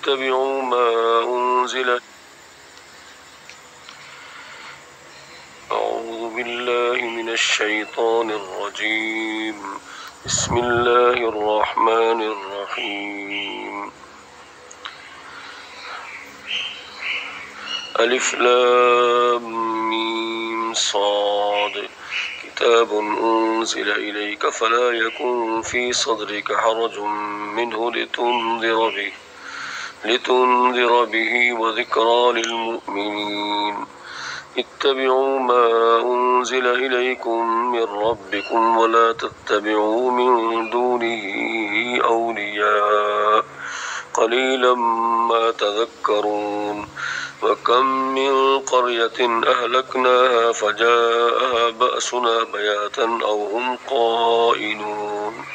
اتبعوا ما أنزل. أعوذ بالله من الشيطان الرجيم. بسم الله الرحمن الرحيم. ألف لام ميم صاد. كتاب أنزل إليك فلا يكن في صدرك حرج منه لتنذر به وذكرى للمؤمنين. اتبعوا ما أنزل إليكم من ربكم ولا تتبعوا من دونه أولياء قليلا ما تذكرون. وكم من قرية أهلكناها فجاءها بأسنا بياتا أو هم قائلون.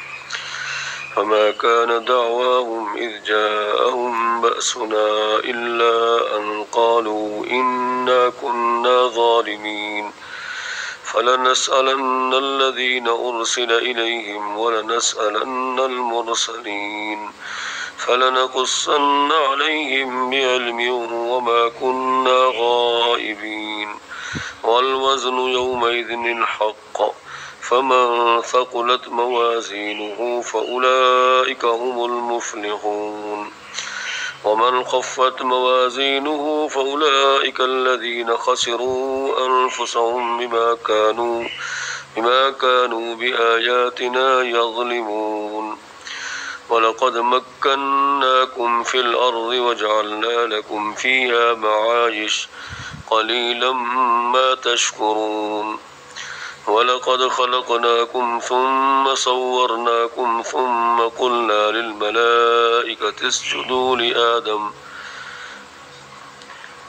فما كان دعواهم إذ جاءهم بأسنا إلا أن قالوا إنا كنا ظالمين. فلنسألن الذين أرسل إليهم ولنسألن المرسلين. فلنقصن عليهم بعلم وما كنا غائبين. والوزن يومئذ الحق. فمن ثقلت موازينه فأولئك هم المفلحون. ومن خفت موازينه فأولئك الذين خسروا أنفسهم بما كانوا بآياتنا يظلمون. ولقد مكناكم في الأرض وجعلنا لكم فيها معايش قليلا ما تشكرون. ولقد خلقناكم ثم صورناكم ثم قلنا للملائكة اسجدوا لآدم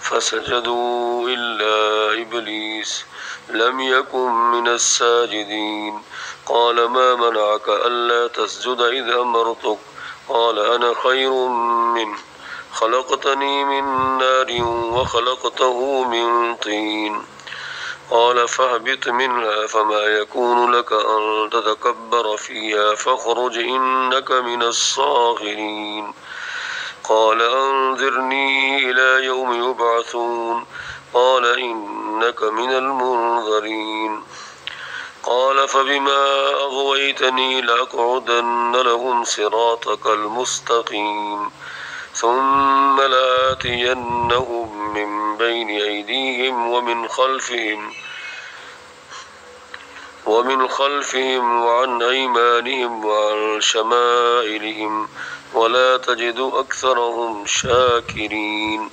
فسجدوا إلا إبليس لم يكن من الساجدين. قال ما منعك ألا تسجد إذ أمرتك؟ قال أنا خير منه خلقتني من نار وخلقته من طين. قال فاهبط منها فما يكون لك أن تتكبر فيها فاخرج إنك من الصاغرين. قال أنذرني إلى يوم يبعثون. قال إنك من المنذرين. قال فبما أغويتني لأقعدن لهم صراطك المستقيم ثم لآتينهم من بين أيديهم ومن خلفهم وعن أيمانهم وعن شمائلهم ولا تجد أكثرهم شاكرين.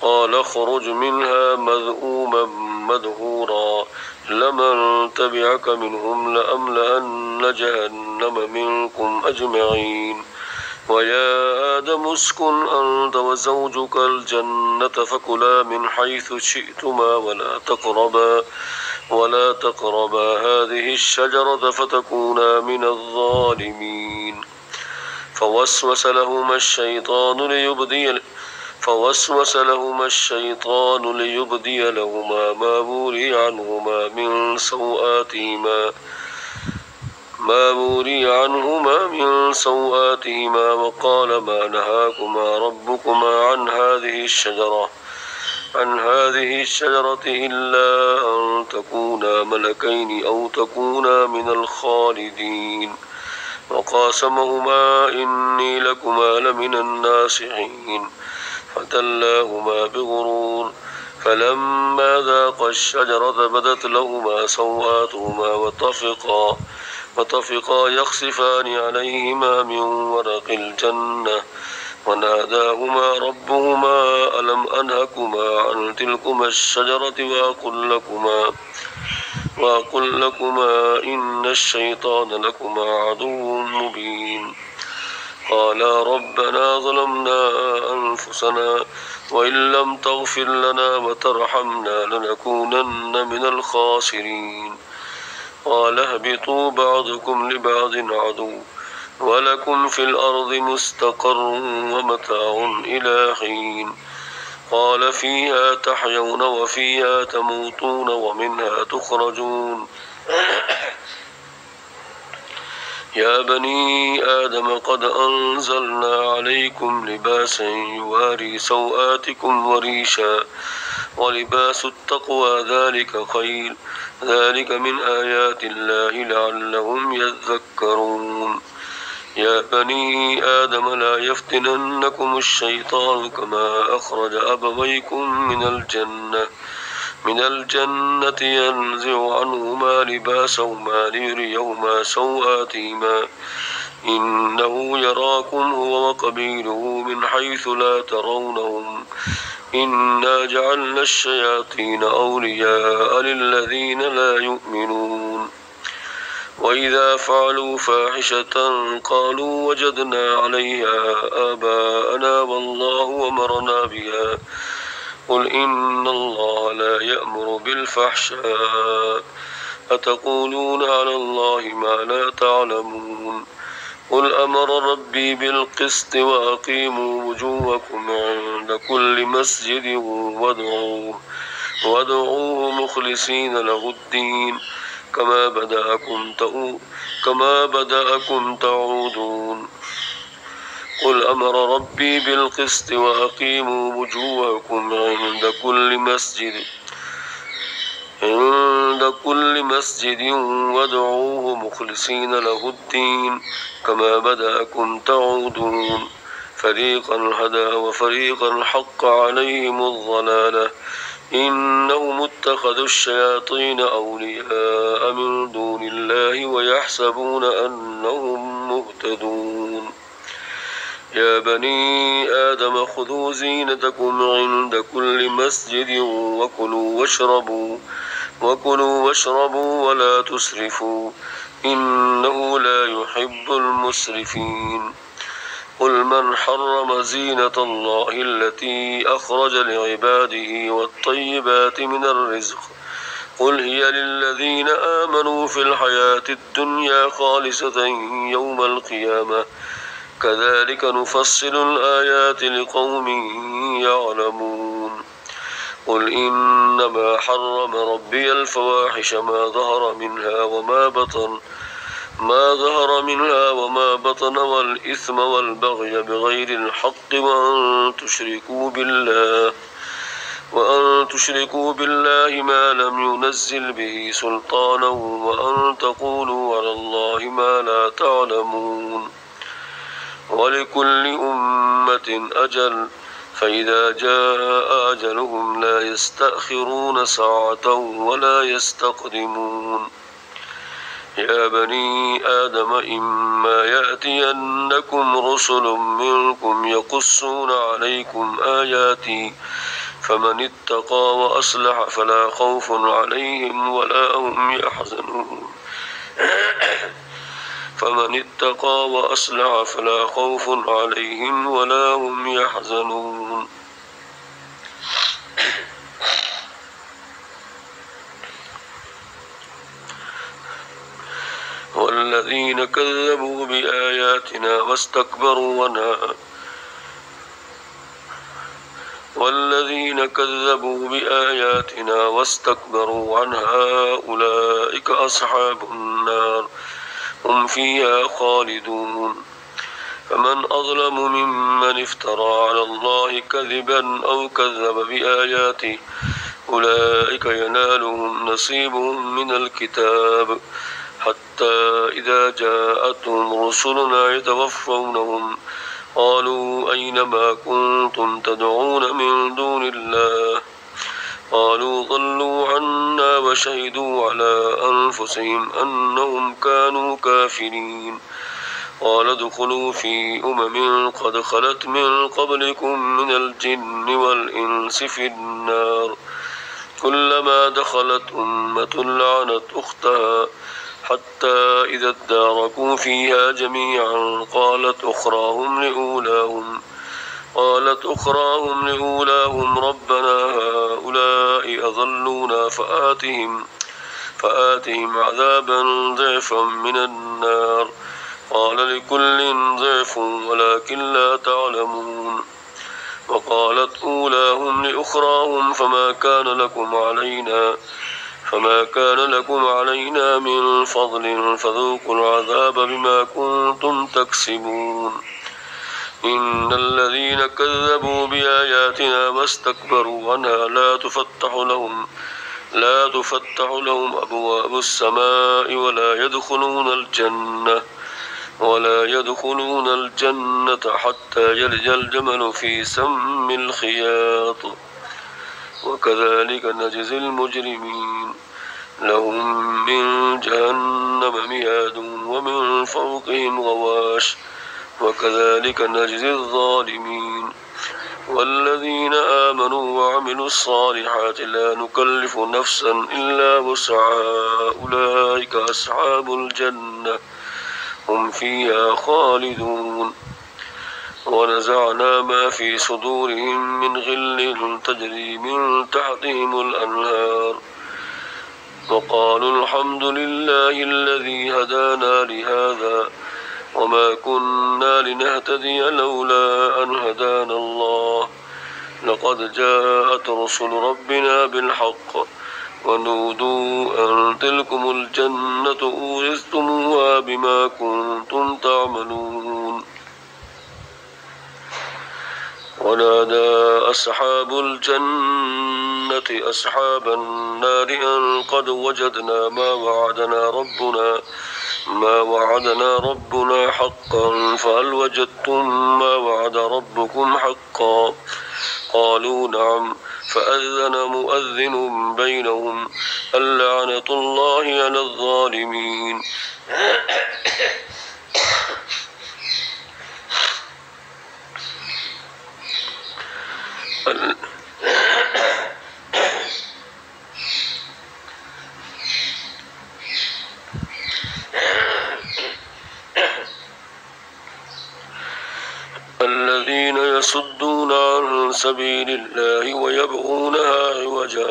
قال اخرج منها مذءوما مدحورا لمن تبعك منهم لأملأن جهنم منكم أجمعين. ويا آدم اسكن أنت وزوجك الجنة فكلا من حيث شئتما ولا تقربا هذه الشجرة فتكونا من الظالمين. فوسوس لهما الشيطان ليبدي لهما ما بوري عنهما من سوآتهما وقال ما نهاكما ربكما عن هذه الشجرة إلا أن تكونا ملكين أو تكونا من الخالدين. وقاسمهما إني لكما لمن الناصحين. فدلاهما بغرور. فلما ذاقا الشجرة بدت لهما سوآتهما وطفقا يخصفان عليهما من ورق الجنة. وناداهما ربهما ألم أنهكما عن تلكما الشجرة وأقل لكما إن الشيطان لكما عدو مبين. قالا ربنا ظلمنا أنفسنا وإن لم تغفر لنا وترحمنا لنكونن من الخاسرين. قال اهبطوا بعضكم لبعض عدو ولكم في الأرض مستقر ومتاع إلى حين. قال فيها تحيون وفيها تموتون ومنها تخرجون. يا بني آدم قد أنزلنا عليكم لباسا يواري سوآتكم وريشا ولباس التقوى ذلك خير ذلك من آيات الله لعلهم يذكرون يا بني آدم لا يفتننكم الشيطان كما أخرج أبويكم من الجنة ينزع عنهما لباسهما ليريهما سوآتهما إنه يراكم هو وقبيله من حيث لا ترونهم إنا جعلنا الشياطين أولياء للذين لا يؤمنون وإذا فعلوا فاحشة قالوا وجدنا عليها آباءنا والله أمرنا بها قل إن الله لا يأمر بالفحشاء أتقولون على الله ما لا تعلمون قل أمر ربي بالقسط وأقيموا وجوهكم عند كل مسجد وادعوه مخلصين له الدين كما بدأكم تعودون قل أمر ربي بالقسط وأقيموا وجوهكم عند كل مسجد وادعوه مخلصين له الدين كما بدأكم تعودون فريقا هدى وفريقا حق عليهم الضلالة إنهم اتخذوا الشياطين أولياء من دون الله ويحسبون أنهم مهتدون يا بني آدم خذوا زينتكم عند كل مسجد وكلوا واشربوا ولا تسرفوا إنه لا يحب المسرفين قل من حرم زينة الله التي أخرج لعباده والطيبات من الرزق قل هي للذين آمنوا في الحياة الدنيا خالصة يوم القيامة كذلك نفصل الآيات لقوم يعلمون قل إنما حرم ربي الفواحش ما ظهر منها وما بطن والإثم والبغي بغير الحق وأن تشركوا بالله ما لم ينزل به سلطانا وأن تقولوا على الله ما لا تعلمون ولكل أمة أجل فإذا جاء أجلهم لا يستأخرون ساعة ولا يستقدمون يا بني آدم إما يأتينكم رسل منكم يقصون عليكم آياتي فمن اتقى وأصلح فلا خوف عليهم ولا هم يحزنون فمن اتقى وأصلح فلا خوف عليهم ولا هم يحزنون والذين كذبوا بآياتنا واستكبروا عنها أولئك أصحاب النار هم فيها خالدون فمن أظلم ممن افترى على الله كذبا أو كذب بآياته أولئك ينالهم نصيبهم من الكتاب حتى إذا جاءتهم رسلنا يتوفونهم قالوا أين ما كنتم تدعون من دون الله قالوا ضلوا عنا وشهدوا على أنفسهم أنهم كانوا كافرين قال ادخلوا في أمم قد خلت من قبلكم من الجن والإنس في النار كلما دخلت أمة لعنت أختها حتى إذا اداركوا فيها جميعا قالت أخراهم لأولاهم ربنا هؤلاء أضلونا فآتهم عذابا ضعفا من النار قال لكل ضعف ولكن لا تعلمون وقالت أولاهم لأخراهم فما كان فما كان لكم علينا من فضل فذوقوا العذاب بما كنتم تكسبون إن الذين كذبوا بآياتنا واستكبروا عنها لا تفتح لهم أبواب السماء ولا يدخلون الجنة حتى يلج الجمل في سم الخياط وكذلك نجزي المجرمين لهم من جهنم مهاد ومن فوقهم غواش وكذلك نجزي الظالمين والذين آمنوا وعملوا الصالحات لا نكلف نفسا إلا وسعها أولئك أصحاب الجنة هم فيها خالدون ونزعنا ما في صدورهم من غل تجري من تحتهم الأنهار وقالوا الحمد لله الذي هدانا لهذا وما كنا لنهتدي لولا أن هدانا الله لقد جاءت رسل ربنا بالحق ونودوا أن تلكم الجنة أورثتموها بما كنتم تعملون ونادى أصحاب الجنة أصحاب النار أن قد وجدنا ما وعدنا ربنا حقا فهل وجدتم ما وعد ربكم حقا قالوا نعم فأذن مؤذن بينهم اللعنة الله على الظالمين الذين يصدون عن سبيل الله ويبغونها عوجا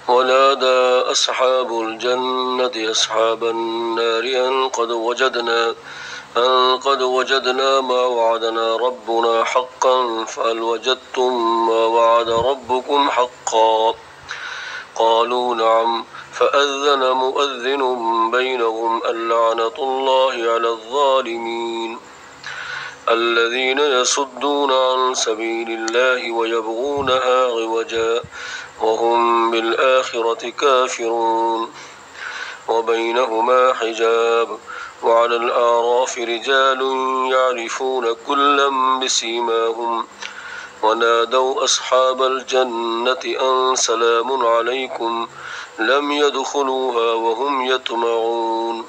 ونادى أصحاب الجنة أصحاب النار أن قد وجدنا ما وعدنا ربنا حقا فهل وجدتم ما وعد ربكم حقا قالوا نعم فأذن مؤذن بينهم اللعنة الله على الظالمين الذين يصدون عن سبيل الله ويبغونها عوجا وهم بالآخرة كافرون وبينهما حجاب وعلى الأعراف رجال يعرفون كلا بسيماهم ونادوا أصحاب الجنة أن سلام عليكم لم يدخلوها وهم يطمعون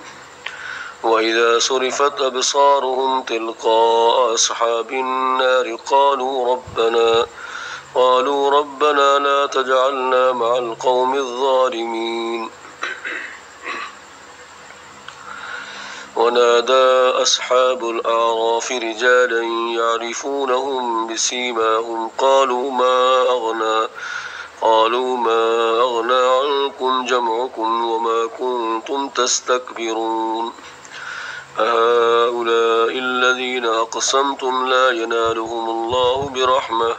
وإذا صرفت أبصارهم تلقاء أصحاب النار قالوا ربنا لا تجعلنا مع القوم الظالمين ونادى أصحاب الأعراف رجالا يعرفونهم بسيماهم قالوا ما أغنى عنكم جمعكم وما كنتم تستكبرون أهؤلاء الذين أقسمتم لا ينالهم الله برحمة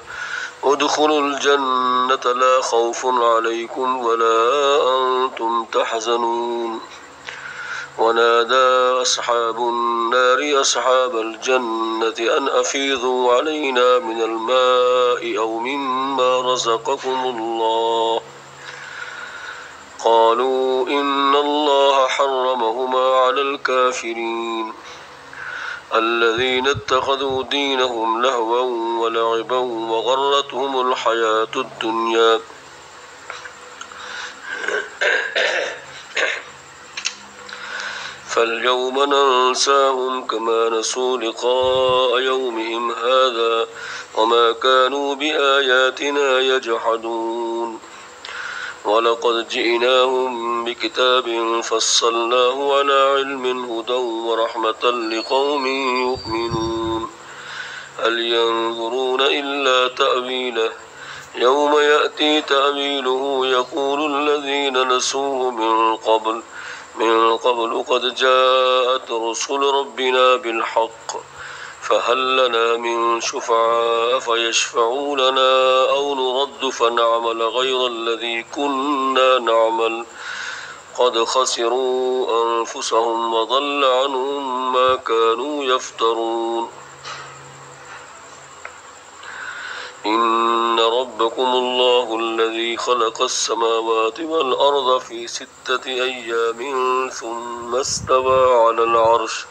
ادخلوا الجنة لا خوف عليكم ولا أنتم تحزنون ونادى أصحاب النار أصحاب الجنة أن أفيضوا علينا من الماء أو مما رزقكم الله قالوا إن الله حرمهما على الكافرين الذين اتخذوا دينهم لهوا ولعبا وغرتهم الحياة الدنيا فاليوم ننساهم كما نسوا لقاء يومهم هذا وما كانوا بآياتنا يجحدون ولقد جئناهم بكتاب فصلناه على علم هدى ورحمة لقوم يؤمنون هل ينظرون إلا تأويله يوم يأتي تأويله يقول الذين نسوه من قبل قد جاءت رسل ربنا بالحق فهل لنا من شفعاء فيشفعوا لنا أو نرد فنعمل غير الذي كنا نعمل قد خسروا أنفسهم وضل عنهم ما كانوا يفترون إن ربكم الله الذي خلق السماوات والأرض في 6 أيام ثم استوى على العرش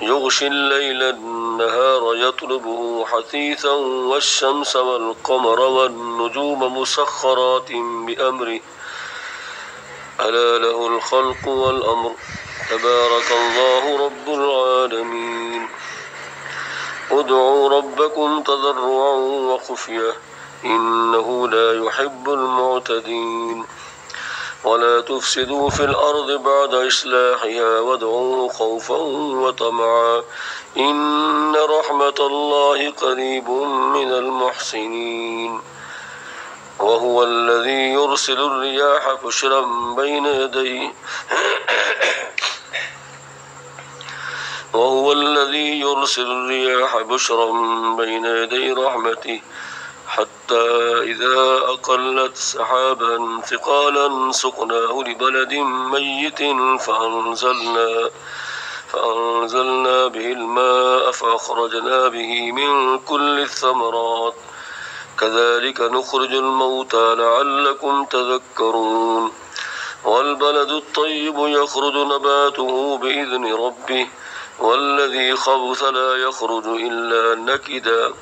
يغشي الليل النهار يطلبه حثيثا والشمس والقمر والنجوم مسخرات بأمره ألا له الخلق والأمر تبارك الله رب العالمين ادعوا ربكم تضرعا وخفية إنه لا يحب المعتدين ولا تفسدوا في الأرض بعد إصلاحها وادعوه خوفا وطمعا إن رحمة الله قريب من المحسنين وهو الذي يرسل الرياح بشرا بين يديه بين يدي رحمته حتى إذا أقلت سحابا ثقالا سقناه لبلد ميت فأنزلنا به الماء فأخرجنا به من كل الثمرات كذلك نخرج الموتى لعلكم تذكرون والبلد الطيب يخرج نباته بإذن ربه والذي خبث لا يخرج إلا نكدا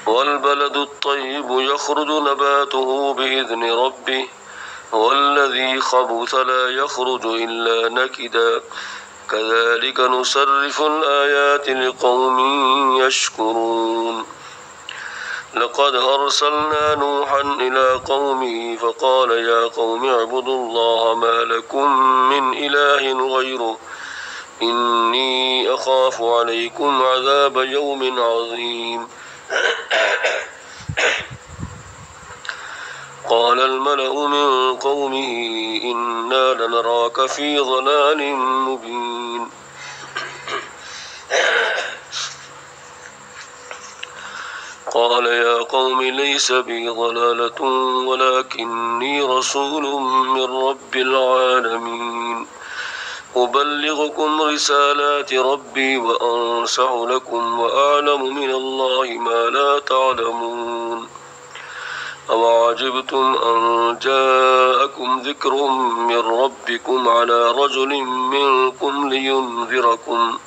والبلد الطيب يخرج نباته بإذن ربه والذي خبث لا يخرج إلا نكدا كذلك نصرف الآيات لقوم يشكرون لقد أرسلنا نوحا إلى قومه فقال يا قوم اعبدوا الله ما لكم من إله غيره إني أخاف عليكم عذاب يوم عظيم قال الملأ من قومه إنا لنراك في ضلال مبين قال يا قوم ليس بي ضلالة ولكني رسول من رب العالمين أبلغكم رسالات ربي وأنصح لكم وأعلم من الله ما لا تعلمون أوعجبتم أن جاءكم ذكر من ربكم على رجل منكم لينذركم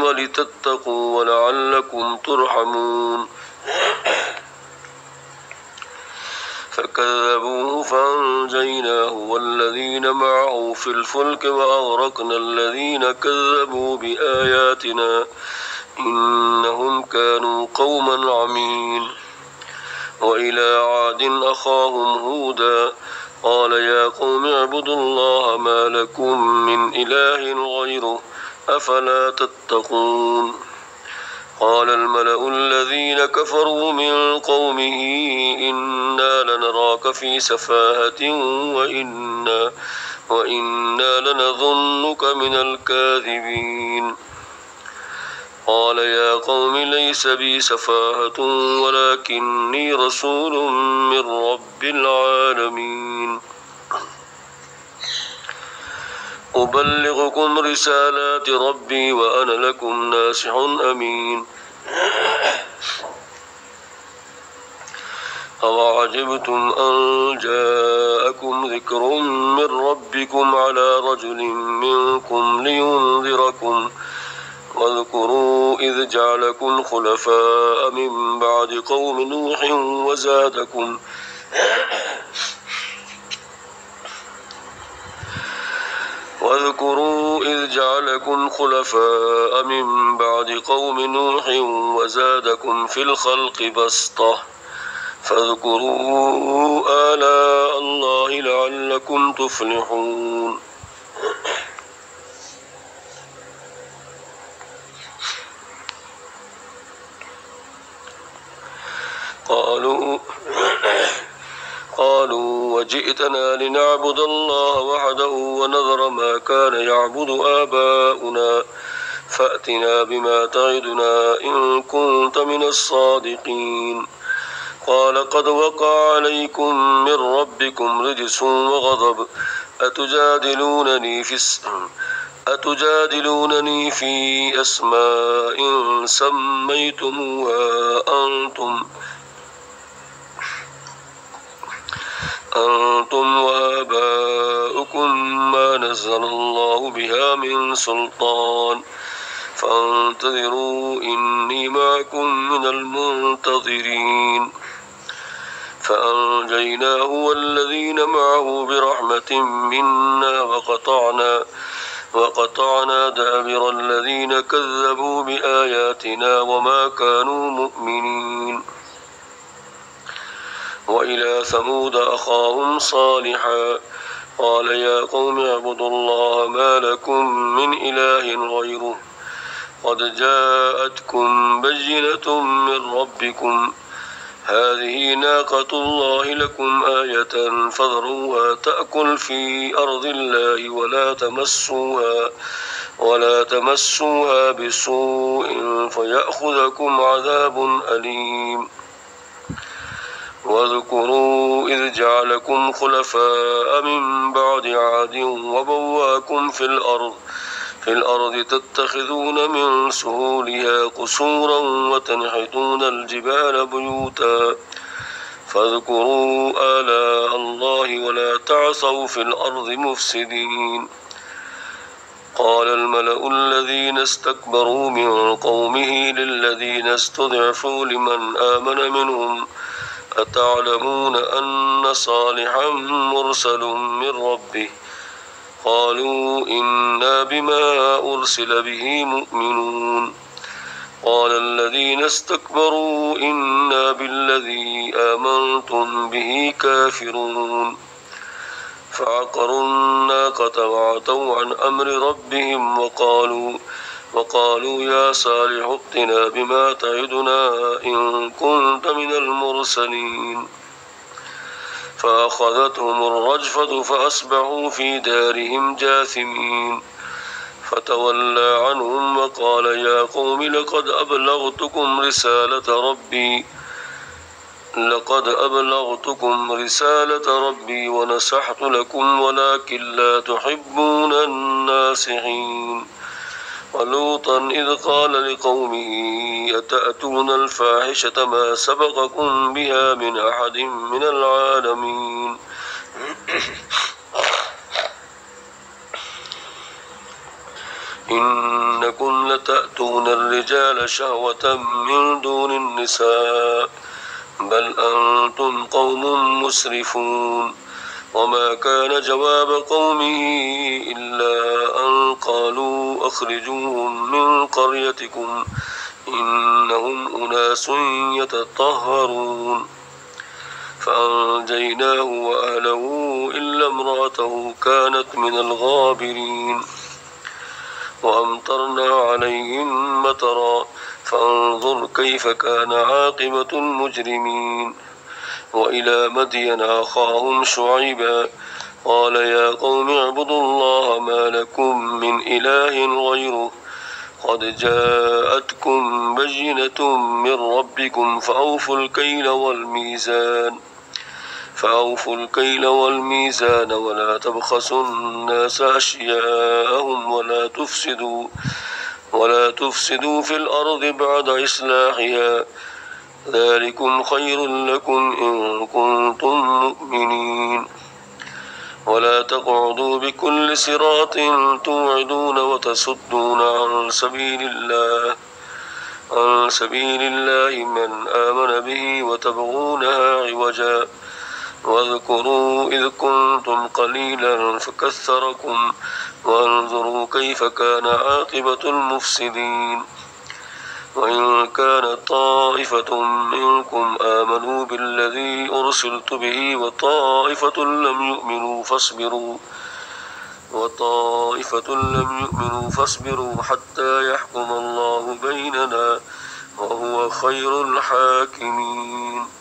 ولتتقوا ولعلكم ترحمون فكذبوه فأنجيناه والذين معه في الفلك وأغرقنا الذين كذبوا بآياتنا إنهم كانوا قوما عمين وإلى عاد أخاهم هودا قال يا قوم اعبدوا الله ما لكم من إله غيره أفلا تتقون قال الملأ الذين كفروا من قومه إنا لنراك في سفاهة وإنا لنظنك من الكاذبين قال يا قوم ليس بي سفاهة ولكني رسول من رب العالمين أبلغكم رسالات ربي وأنا لكم ناصح أمين أوعجبتم أن جاءكم ذكر من ربكم على رجل منكم لينذركم واذكروا إذ جعلكم خلفاء من بعد قوم نوح وزادكم في الخلق بسطة فاذكروا آلاء الله لعلكم تفلحون أجئتنا لنعبد الله وحده ونذر ما كان يعبد آباؤنا فأتنا بما تعدنا إن كنت من الصادقين. قال قد وقع عليكم من ربكم رجس وغضب أتجادلونني في أسماء سميتموها أنتم وآباؤكم ما نزل الله بها من سلطان فانتظروا إني معكم من المنتظرين. فأنجيناه والذين معه برحمة منا وقطعنا دابر الذين كذبوا بآياتنا وما كانوا مؤمنين. وإلى ثمود أخاهم صالحا قال يا قوم اعبدوا الله ما لكم من إله غيره قد جاءتكم بينة من ربكم هذه ناقة الله لكم آية فذروها تأكل في أرض الله ولا تمسوها بسوء فيأخذكم عذاب أليم. واذكروا إذ جعلكم خلفاء من بعد عاد وبواكم في الأرض تتخذون من سهولها قصورا وتنحتون الجبال بيوتا فاذكروا آلاء الله ولا تعثوا في الأرض مفسدين. قال الملأ الذين استكبروا من قومه للذين استضعفوا لمن آمن منهم أتعلمون أن صالحا مرسل من ربه قالوا إنا بما أرسل به مؤمنون. قال الذين استكبروا إنا بالذي آمنتم به كافرون. فعقروا الناقة وعتوا عن أمر ربهم وقالوا يا صالح ائتنا بما تعدنا إن كنت من المرسلين. فأخذتهم الرجفة فأصبحوا في دارهم جاثمين. فتولى عنهم وقال يا قوم لقد أبلغتكم رسالة ربي ونصحت لكم ولكن لا تحبون الناصحين. ولوطا إذ قال لقومه أتأتون الفاحشة ما سبقكم بها من أحد من العالمين. إنكم لتأتون الرجال شهوة من دون النساء بل أنتم قوم مسرفون. وما كان جواب قومه إلا أن قالوا أخرجوهم من قريتكم إنهم أناس يتطهرون. فأنجيناه وأهله إلا امرأته كانت من الغابرين. وأمطرنا عليهم مطرا فانظر كيف كان عاقبة المجرمين. وإلى مدين أخاهم شعيبا قال يا قوم اعبدوا الله ما لكم من إله غيره قد جاءتكم بينة من ربكم فأوفوا الكيل والميزان ولا تبخسوا الناس أشياءهم ولا تفسدوا في الأرض بعد إصلاحها ذلكم خير لكم إن كنتم مؤمنين. ولا تقعدوا بكل صراط توعدون وتصدون عن سبيل الله من آمن به وتبغونها عوجا. واذكروا إذ كنتم قليلا فكثركم وانظروا كيف كان عاقبة المفسدين. وإن كانت طائفة منكم آمنوا بالذي أرسلت به وطائفة لم يؤمنوا فاصبروا حتى يحكم الله بيننا وهو خير الحاكمين.